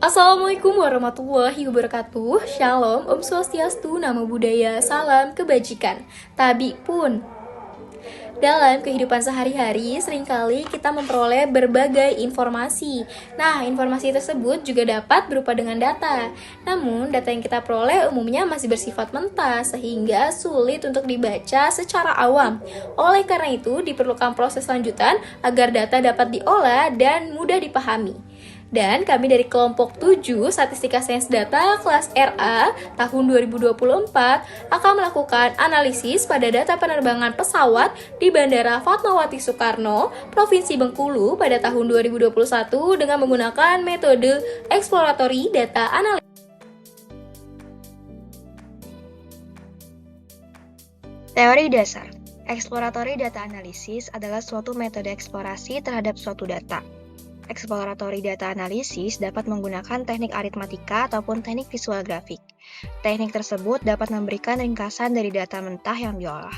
Assalamualaikum warahmatullahi wabarakatuh. Shalom, Om Swastiastu, Namo Buddhaya, salam kebajikan. Tabi pun. Dalam kehidupan sehari-hari, seringkali kita memperoleh berbagai informasi. Nah, informasi tersebut juga dapat berupa dengan data. Namun, data yang kita peroleh umumnya masih bersifat mentah, sehingga sulit untuk dibaca secara awam. Oleh karena itu, diperlukan proses lanjutan agar data dapat diolah dan mudah dipahami. Dan kami dari kelompok 7 Statistika Sains Data kelas RA tahun 2024 akan melakukan analisis pada data penerbangan pesawat di Bandara Fatmawati Soekarno, Provinsi Bengkulu pada tahun 2021 dengan menggunakan metode exploratory data analysis. Teori dasar. Exploratory data analysis adalah suatu metode eksplorasi terhadap suatu data. Exploratory data analysis dapat menggunakan teknik aritmatika ataupun teknik visual grafik. Teknik tersebut dapat memberikan ringkasan dari data mentah yang diolah.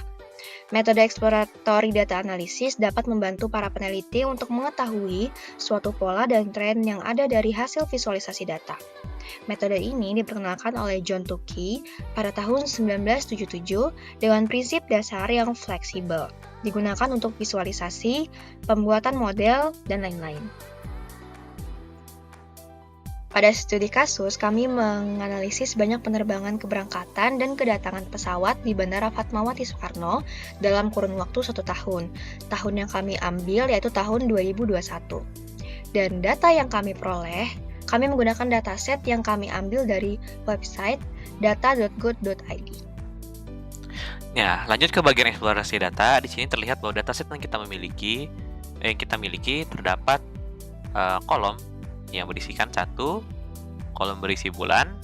Metode exploratory data analysis dapat membantu para peneliti untuk mengetahui suatu pola dan tren yang ada dari hasil visualisasi data. Metode ini diperkenalkan oleh John Tukey pada tahun 1977 dengan prinsip dasar yang fleksibel, digunakan untuk visualisasi, pembuatan model, dan lain-lain. Pada studi kasus, kami menganalisis banyak penerbangan keberangkatan dan kedatangan pesawat di Bandara Fatmawati Soekarno dalam kurun waktu 1 tahun. Tahun yang kami ambil yaitu tahun 2021. Dan data yang kami peroleh, kami menggunakan dataset yang kami ambil dari website data.go.id. Ya, lanjut ke bagian eksplorasi data. Di sini terlihat bahwa dataset yang kita miliki terdapat kolom yang berisikan satu kolom berisi bulan,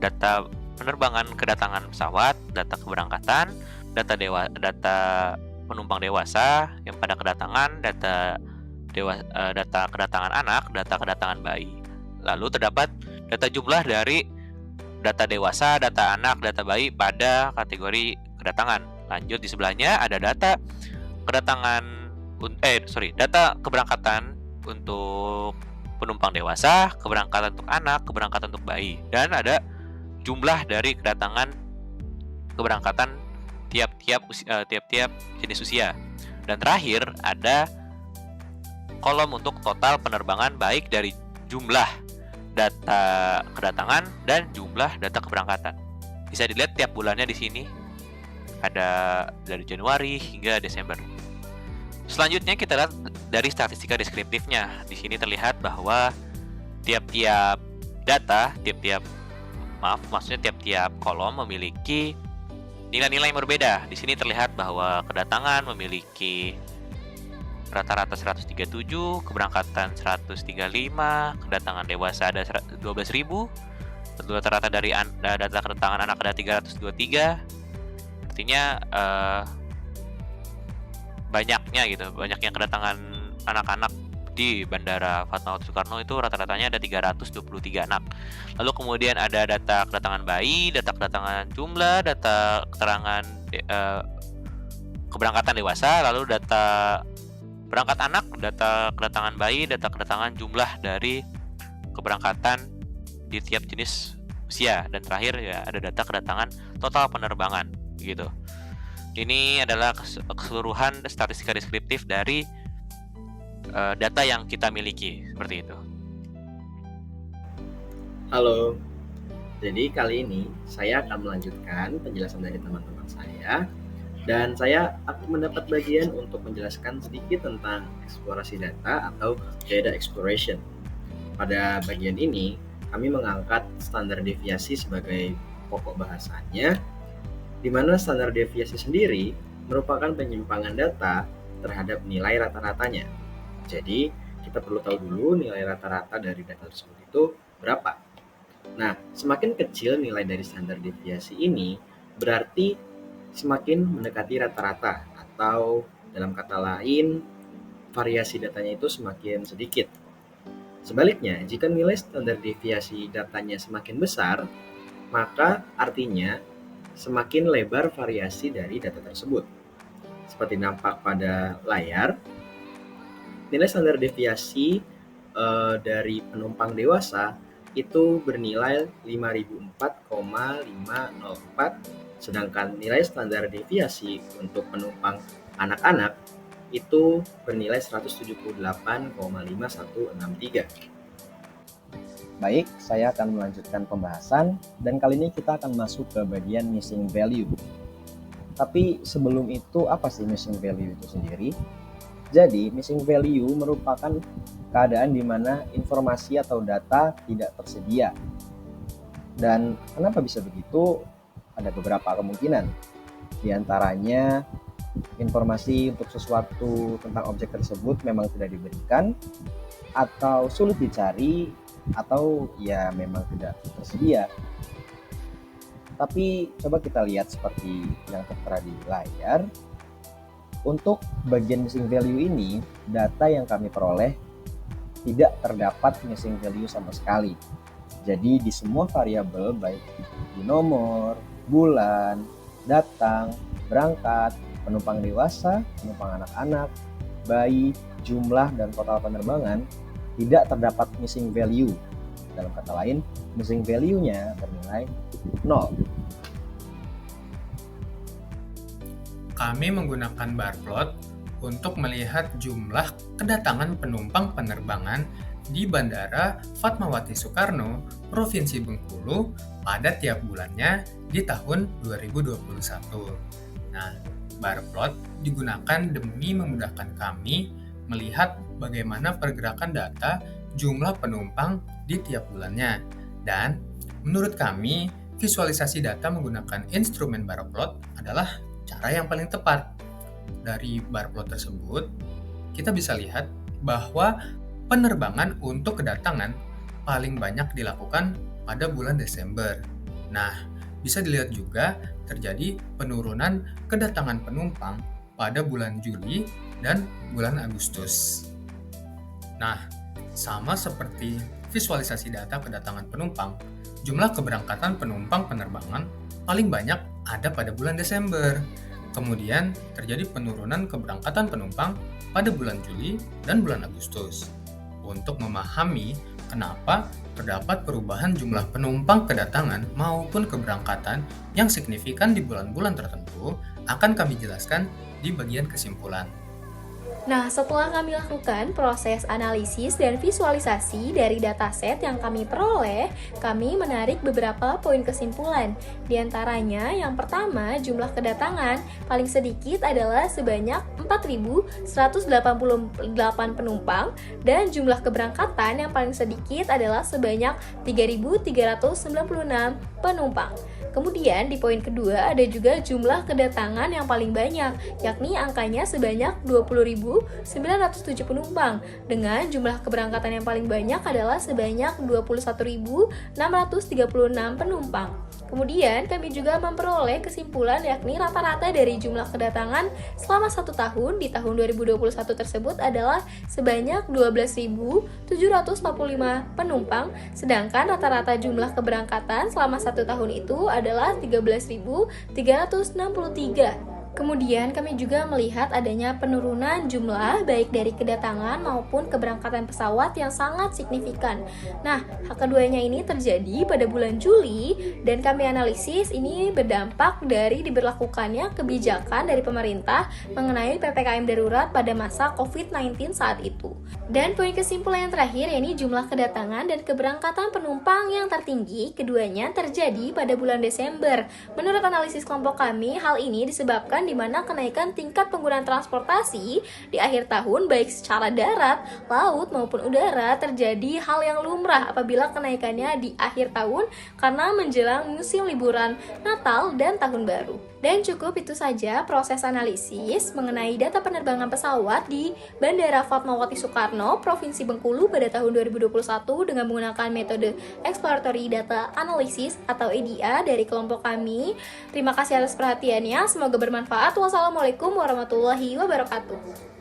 data penerbangan kedatangan pesawat, data keberangkatan, data penumpang dewasa yang pada kedatangan, data kedatangan anak, data kedatangan bayi. Lalu terdapat data jumlah dari data dewasa, data anak, data bayi pada kategori kedatangan. Lanjut di sebelahnya ada data data keberangkatan untuk penumpang dewasa, keberangkatan untuk anak, keberangkatan untuk bayi, dan ada jumlah dari keberangkatan tiap-tiap jenis usia. Dan terakhir ada kolom untuk total penerbangan baik dari jumlah data kedatangan dan jumlah data keberangkatan. Bisa dilihat tiap bulannya di sini ada dari Januari hingga Desember. Selanjutnya kita lihat dari statistika deskriptifnya. Di sini terlihat bahwa tiap-tiap kolom memiliki nilai-nilai yang berbeda. Di sini terlihat bahwa kedatangan memiliki rata-rata 137, keberangkatan 135, kedatangan dewasa ada 12.000, rata-rata dari data kedatangan anak ada 323. Artinya banyaknya kedatangan anak-anak di Bandara Fatmawati Soekarno itu rata-ratanya ada 323 anak. Lalu kemudian ada data kedatangan bayi, data kedatangan jumlah, data keterangan keberangkatan dewasa, lalu data berangkat anak, data kedatangan bayi, data kedatangan jumlah dari keberangkatan di tiap jenis usia, dan terakhir ya ada data kedatangan total penerbangan gitu. Ini adalah keseluruhan statistika deskriptif dari data yang kita miliki, seperti itu. Halo, jadi kali ini saya akan melanjutkan penjelasan dari teman-teman saya, dan saya akan mendapat bagian untuk menjelaskan sedikit tentang eksplorasi data atau data exploration. Pada bagian ini, kami mengangkat standar deviasi sebagai pokok bahasannya, di mana standar deviasi sendiri merupakan penyimpangan data terhadap nilai rata-ratanya. Jadi, kita perlu tahu dulu nilai rata-rata dari data tersebut itu berapa. Nah, semakin kecil nilai dari standar deviasi ini, berarti semakin mendekati rata-rata, atau dalam kata lain, variasi datanya itu semakin sedikit. Sebaliknya, jika nilai standar deviasi datanya semakin besar, maka artinya semakin lebar variasi dari data tersebut. Seperti nampak pada layar, nilai standar deviasi dari penumpang dewasa itu bernilai 5004,504, sedangkan nilai standar deviasi untuk penumpang anak-anak itu bernilai 178,5163. Baik, saya akan melanjutkan pembahasan dan kali ini kita akan masuk ke bagian missing value. Tapi sebelum itu, apa sih missing value itu sendiri? Jadi, missing value merupakan keadaan di mana informasi atau data tidak tersedia. Dan kenapa bisa begitu? Ada beberapa kemungkinan. Di antaranya, informasi untuk sesuatu tentang objek tersebut memang tidak diberikan, atau sulit dicari, atau ya memang tidak tersedia. Tapi coba kita lihat seperti yang tertera di layar. Untuk bagian missing value ini, data yang kami peroleh tidak terdapat missing value sama sekali. Jadi di semua variabel, baik di nomor, bulan, datang, berangkat, penumpang dewasa, penumpang anak-anak, bayi, jumlah, dan total penerbangan, tidak terdapat missing value. Dalam kata lain, missing value-nya bernilai 0. Kami menggunakan bar plot untuk melihat jumlah kedatangan penumpang penerbangan di Bandara Fatmawati Soekarno, Provinsi Bengkulu pada tiap bulannya di tahun 2021. Nah, bar plot digunakan demi memudahkan kami melihat bagaimana pergerakan data jumlah penumpang di tiap bulannya. Dan menurut kami, visualisasi data menggunakan instrumen bar plot adalah cara yang paling tepat. Dari bar plot tersebut, kita bisa lihat bahwa penerbangan untuk kedatangan paling banyak dilakukan pada bulan Desember. Nah, bisa dilihat juga terjadi penurunan kedatangan penumpang pada bulan Juli dan bulan Agustus. Nah, sama seperti visualisasi data kedatangan penumpang, jumlah keberangkatan penumpang penerbangan paling banyak ada pada bulan Desember. Kemudian terjadi penurunan keberangkatan penumpang pada bulan Juli dan bulan Agustus. Untuk memahami kenapa terdapat perubahan jumlah penumpang kedatangan maupun keberangkatan yang signifikan di bulan-bulan tertentu, akan kami jelaskan di bagian kesimpulan. Nah, setelah kami lakukan proses analisis dan visualisasi dari dataset yang kami peroleh, kami menarik beberapa poin kesimpulan. Di antaranya, yang pertama, jumlah kedatangan paling sedikit adalah sebanyak 4.188 penumpang, dan jumlah keberangkatan yang paling sedikit adalah sebanyak 3.396 penumpang. Kemudian di poin kedua ada juga jumlah kedatangan yang paling banyak, yakni angkanya sebanyak 20.907 penumpang, dengan jumlah keberangkatan yang paling banyak adalah sebanyak 21.636 penumpang. Kemudian kami juga memperoleh kesimpulan yakni rata-rata dari jumlah kedatangan selama 1 tahun di tahun 2021 tersebut adalah sebanyak 12.745 penumpang, sedangkan rata-rata jumlah keberangkatan selama 1 tahun itu adalah 13.363. Kemudian kami juga melihat adanya penurunan jumlah baik dari kedatangan maupun keberangkatan pesawat yang sangat signifikan. Nah, hal keduanya ini terjadi pada bulan Juli dan kami analisis ini berdampak dari diberlakukannya kebijakan dari pemerintah mengenai PPKM darurat pada masa COVID-19 saat itu. Dan poin kesimpulan yang terakhir yakni jumlah kedatangan dan keberangkatan penumpang yang tertinggi keduanya terjadi pada bulan Desember. Menurut analisis kelompok kami, hal ini disebabkan di mana kenaikan tingkat penggunaan transportasi di akhir tahun baik secara darat, laut maupun udara terjadi hal yang lumrah apabila kenaikannya di akhir tahun karena menjelang musim liburan Natal dan Tahun Baru. Dan cukup itu saja proses analisis mengenai data penerbangan pesawat di Bandara Fatmawati Soekarno, Provinsi Bengkulu pada tahun 2021 dengan menggunakan metode Exploratory Data Analysis atau EDA dari kelompok kami. Terima kasih atas perhatiannya, semoga bermanfaat. Wassalamualaikum warahmatullahi wabarakatuh.